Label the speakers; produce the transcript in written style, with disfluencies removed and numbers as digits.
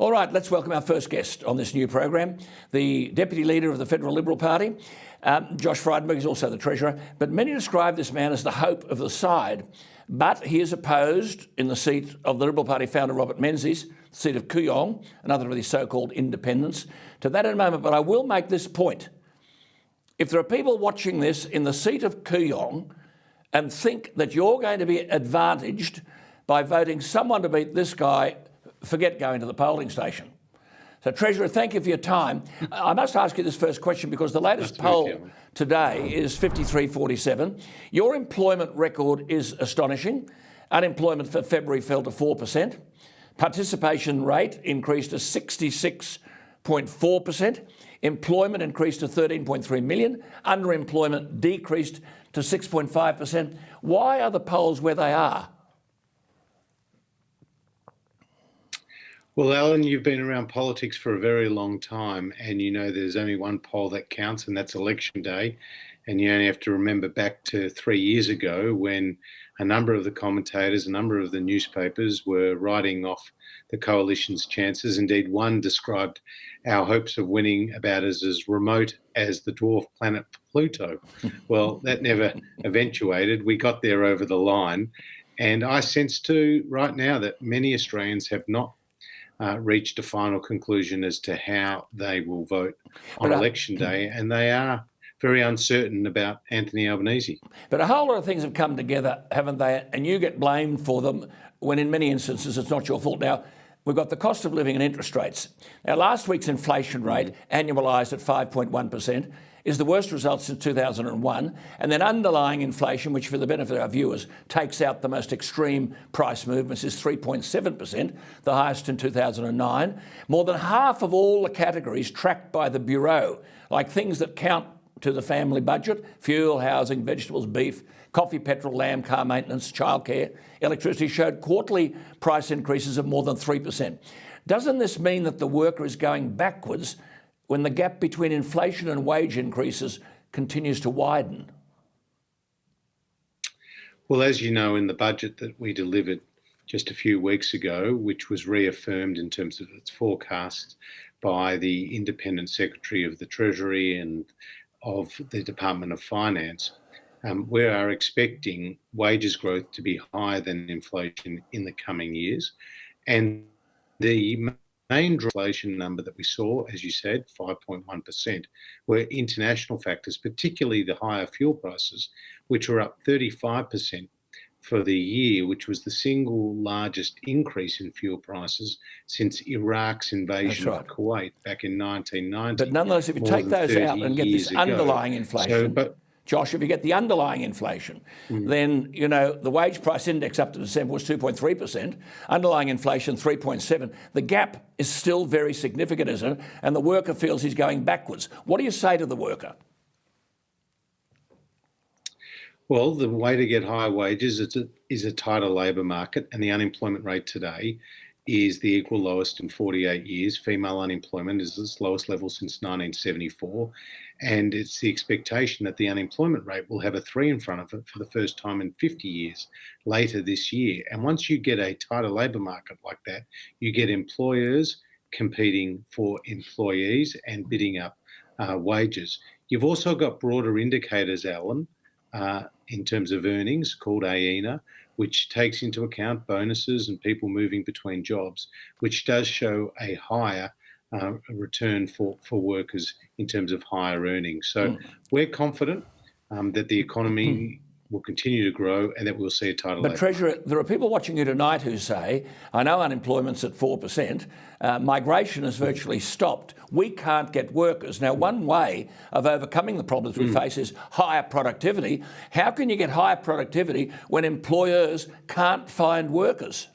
Speaker 1: All right, let's welcome our first guest on this new program, the Deputy Leader of the Federal Liberal Party. Josh Frydenberg is also the Treasurer, but many describe this man as the hope of the side. But he is opposed in the seat of the Liberal Party founder Robert Menzies, the seat of Kooyong, another of these so-called independents. To that in a moment, but I will make this point. If there are people watching this in the seat of Kooyong and think that you're going to be advantaged by voting someone to beat this guy, forget going to the polling station. So, Treasurer, thank you for your time. I must ask you this first question because the latest poll today is 53-47. Your employment record is astonishing. Unemployment for February fell to 4%. Participation rate increased to 66.4%. Employment increased to 13.3 million. Underemployment decreased to 6.5%. Why are the polls where they are?
Speaker 2: Well, Alan, you've been around politics for a very long time, and you know there's only one poll that counts, and that's election day. And you only have to remember back to 3 years ago when a number of the commentators, a number of the newspapers were writing off the coalition's chances. Indeed, one described our hopes of winning about as remote as the dwarf planet Pluto. Well, that never eventuated. We got there over the line. And I sense too right now that many Australians have not reached a final conclusion as to how they will vote on election day, and they are very uncertain about Anthony Albanese.
Speaker 1: But a whole lot of things have come together, haven't they? And you get blamed for them when in many instances it's not your fault. Now, we've got the cost of living and interest rates. Now, last week's inflation rate, annualised at 5.1%, is the worst result since 2001. And then underlying inflation, which for the benefit of our viewers takes out the most extreme price movements, is 3.7%, the highest in 2009. More than half of all the categories tracked by the Bureau, like things that count to the family budget, fuel, housing, vegetables, beef, coffee, petrol, lamb, car maintenance, childcare, electricity, showed quarterly price increases of more than 3%. Doesn't this mean that the worker is going backwards when the gap between inflation and wage increases continues to widen?
Speaker 2: Well, as you know, in the budget that we delivered just a few weeks ago, which was reaffirmed in terms of its forecast by the Independent Secretary of the Treasury and of the Department of Finance, we are expecting wages growth to be higher than inflation in the coming years. And the main inflation number that we saw, as you said, 5.1%, were international factors, particularly the higher fuel prices, which were up 35% for the year, which was the single largest increase in fuel prices since Iraq's invasion of Kuwait back in 1990.
Speaker 1: But nonetheless, if you take those out and get this underlying inflation, Josh, if you get the underlying inflation, then, you know, the wage price index up to December was 2.3%, underlying inflation 3.7%. The gap is still very significant, isn't it? And the worker feels he's going backwards. What do you say to the worker?
Speaker 2: Well, the way to get higher wages is a tighter labour market, and the unemployment rate today is the equal lowest in 48 years. Female unemployment is its lowest level since 1974, and it's the expectation that the unemployment rate will have a 3 in front of it for the first time in 50 years later this year. And once you get a tighter labour market like that, you get employers competing for employees and bidding up wages. You've also got broader indicators, Alan, in terms of earnings, called AENA, which takes into account bonuses and people moving between jobs, which does show a higher return for workers in terms of higher earnings. So we're confident that the economy will continue to grow and that we'll see a tighter labour.
Speaker 1: But Treasurer, there are people watching you tonight who say, I know unemployment's at 4%, migration has virtually stopped, we can't get workers. Now, one way of overcoming the problems we face is higher productivity. How can you get higher productivity when employers can't find workers?